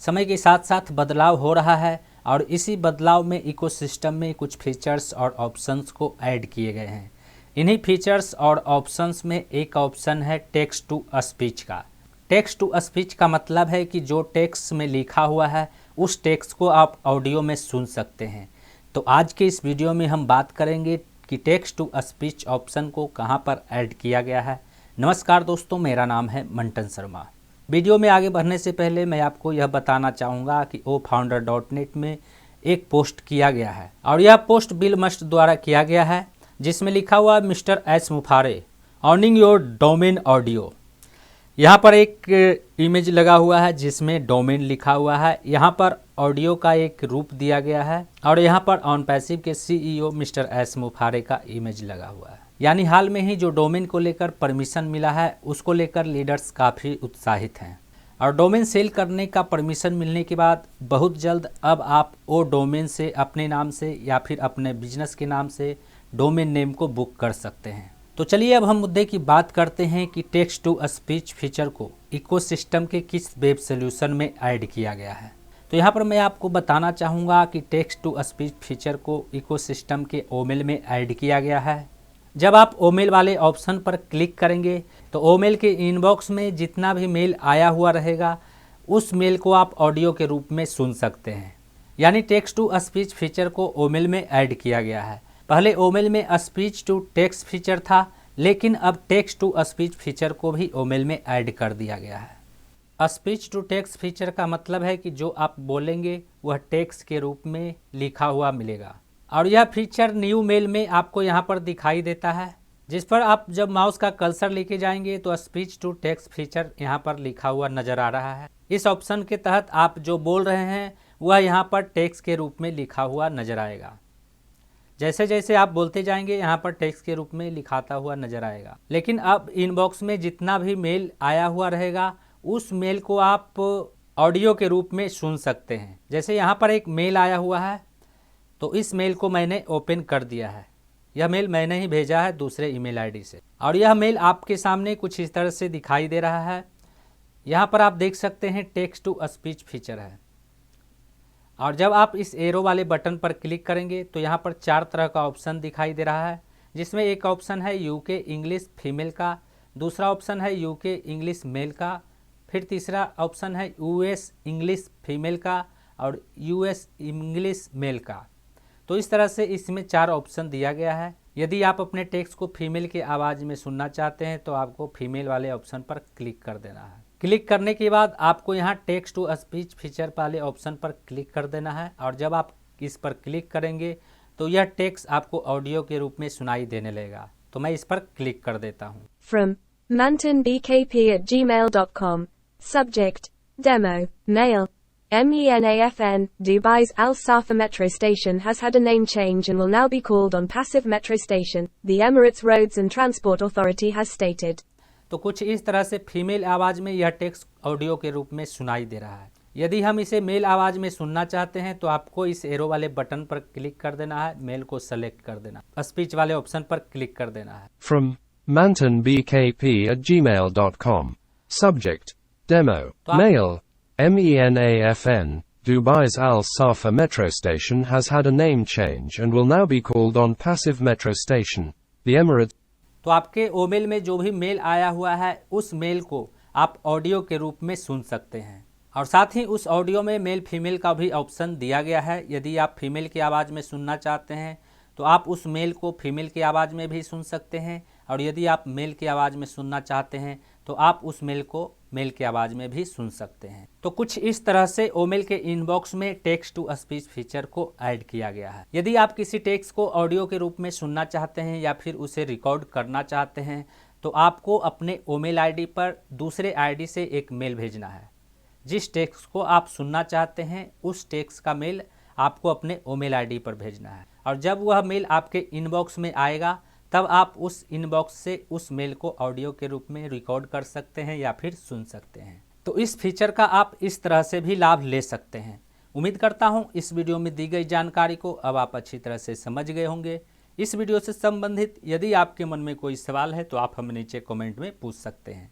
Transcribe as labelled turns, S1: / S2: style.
S1: समय के साथ साथ बदलाव हो रहा है और इसी बदलाव में इकोसिस्टम में कुछ फीचर्स और ऑप्शंस को ऐड किए गए हैं। इन्हीं फीचर्स और ऑप्शंस में एक ऑप्शन है टेक्स्ट टू स्पीच का। टेक्स्ट टू स्पीच का मतलब है कि जो टेक्स्ट में लिखा हुआ है उस टेक्स्ट को आप ऑडियो में सुन सकते हैं। तो आज के इस वीडियो में हम बात करेंगे कि टेक्स्ट टू स्पीच ऑप्शन को कहां पर ऐड किया गया है। नमस्कार दोस्तों, मेरा नाम है मंटन शर्मा। वीडियो में आगे बढ़ने से पहले मैं आपको यह बताना चाहूँगा कि ofounder.net में एक पोस्ट किया गया है और यह पोस्ट बिल मस्ट द्वारा किया गया है, जिसमें लिखा हुआ mister S मुफारे ऑनिंग your domain audio. यहाँ पर एक इमेज लगा हुआ है जिसमें डोमेन लिखा हुआ है। यहाँ पर ऑडियो का एक रूप दिया गया है और यहाँ पर ऑन पैसिव के CEO मिस्टर एस मुफारे का इमेज लगा हुआ है। यानी हाल में ही जो डोमेन को लेकर परमिशन मिला है उसको लेकर लीडर्स काफ़ी उत्साहित हैं और डोमेन सेल करने का परमिशन मिलने के बाद बहुत जल्द अब आप वो डोमेन से अपने नाम से या फिर अपने बिजनेस के नाम से डोमेन नेम को बुक कर सकते हैं। तो चलिए अब हम मुद्दे की बात करते हैं कि टेक्स्ट टू स्पीच फीचर को इकोसिस्टम के किस वेब सोल्यूशन में ऐड किया गया है। तो यहाँ पर मैं आपको बताना चाहूँगा कि टेक्स्ट टू स्पीच फीचर को इकोसिस्टम के ओमेल में ऐड किया गया है। जब आप ओमेल वाले ऑप्शन पर क्लिक करेंगे तो ओमेल के इनबॉक्स में जितना भी मेल आया हुआ रहेगा उस मेल को आप ऑडियो के रूप में सुन सकते हैं। यानी टेक्स्ट टू स्पीच फीचर को ओमेल में ऐड किया गया है। पहले ओमेल में स्पीच टू टेक्स्ट फीचर था, लेकिन अब टेक्स्ट टू स्पीच फीचर को भी ओमेल में ऐड कर दिया गया है। स्पीच टू टेक्स्ट फीचर का मतलब है कि जो आप बोलेंगे वह टेक्स्ट के रूप में लिखा हुआ मिलेगा और यह फीचर न्यू मेल में आपको यहाँ पर दिखाई देता है, जिस पर आप जब माउस का कर्सर लेके जाएंगे तो स्पीच टू टेक्स्ट फीचर यहाँ पर लिखा हुआ नजर आ रहा है। इस ऑप्शन के तहत आप जो बोल रहे हैं वह यहाँ पर टेक्स्ट के रूप में लिखा हुआ नजर आएगा। जैसे जैसे आप बोलते जाएंगे यहाँ पर टेक्स्ट के रूप में लिखाता हुआ नजर आएगा। लेकिन अब इनबॉक्स में जितना भी मेल आया हुआ रहेगा उस मेल को आप ऑडियो के रूप में सुन सकते हैं। जैसे यहाँ पर एक मेल आया हुआ है तो इस मेल को मैंने ओपन कर दिया है। यह मेल मैंने ही भेजा है दूसरे ईमेल आईडी से और यह मेल आपके सामने कुछ इस तरह से दिखाई दे रहा है। यहाँ पर आप देख सकते हैं टेक्स्ट टू स्पीच फीचर है और जब आप इस एरो वाले बटन पर क्लिक करेंगे तो यहाँ पर 4 तरह का ऑप्शन दिखाई दे रहा है, जिसमें एक ऑप्शन है यूके इंग्लिश फीमेल का, दूसरा ऑप्शन है यूके इंग्लिश मेल का, फिर तीसरा ऑप्शन है US इंग्लिश फीमेल का और US इंग्लिश मेल का। तो इस तरह से इसमें 4 ऑप्शन दिया गया है। यदि आप अपने टेक्स्ट को फीमेल की आवाज़ में सुनना चाहते हैं तो आपको फीमेल वाले ऑप्शन पर क्लिक कर देना है। क्लिक करने के बाद आपको यहाँ टेक्स्ट टू स्पीच फीचर वाले ऑप्शन पर क्लिक कर देना है और जब आप इस पर क्लिक करेंगे तो यह टेक्स्ट आपको ऑडियो के रूप में सुनाई देने लगेगा। तो मैं इस पर क्लिक कर देता हूँ।
S2: From mantanbkp@gmail.com. Subject: Demo. Mail. MENAFN. Dubai's Al Safa metro station has had a name change and will now be called on Passive Metro Station, the Emirates Roads and Transport Authority has stated.
S1: तो कुछ इस तरह से female आवाज़ में यह text audio के रूप में सुनाई दे रहा है। यदि हम इसे मेल आवाज़ में सुनना चाहते हैं तो आपको इस एरो वाले बटन पर क्लिक कर देना है, मेल को सेलेक्ट कर देना, स्पीच वाले ऑप्शन पर क्लिक कर देना है।
S3: From mantanbkp@gmail.com. Subject: Demo. Mail. MENAFN. Dubai's Al Safa metro station has had a name change and will now be called on Passive Metro Station, the Emirates.
S1: तो आपके ओमेल में जो भी मेल आया हुआ है उस मेल को आप ऑडियो के रूप में सुन सकते हैं और साथ ही उस ऑडियो में मेल फीमेल का भी ऑप्शन दिया गया है। यदि आप फीमेल की आवाज़ में सुनना चाहते हैं तो आप उस मेल को फीमेल की आवाज़ में भी सुन सकते हैं और यदि आप मेल की आवाज़ में सुनना चाहते हैं तो आप उस मेल को मेल की आवाज़ में भी सुन सकते हैं। तो कुछ इस तरह से ओमेल के इनबॉक्स में टेक्स्ट टू स्पीच फीचर को ऐड किया गया है। यदि आप किसी टेक्स्ट को ऑडियो के रूप में सुनना चाहते हैं या फिर उसे रिकॉर्ड करना चाहते हैं तो आपको अपने ओमेल आईडी पर दूसरे आईडी से एक मेल भेजना है। जिस टेक्स्ट को आप सुनना चाहते हैं उस टेक्स्ट का मेल आपको अपने ओमेल आईडी पर भेजना है और जब वह मेल आपके इनबॉक्स में आएगा तब आप उस इनबॉक्स से उस मेल को ऑडियो के रूप में रिकॉर्ड कर सकते हैं या फिर सुन सकते हैं। तो इस फीचर का आप इस तरह से भी लाभ ले सकते हैं। उम्मीद करता हूं इस वीडियो में दी गई जानकारी को अब आप अच्छी तरह से समझ गए होंगे। इस वीडियो से संबंधित यदि आपके मन में कोई सवाल है तो आप हमें नीचे कमेंट में पूछ सकते हैं।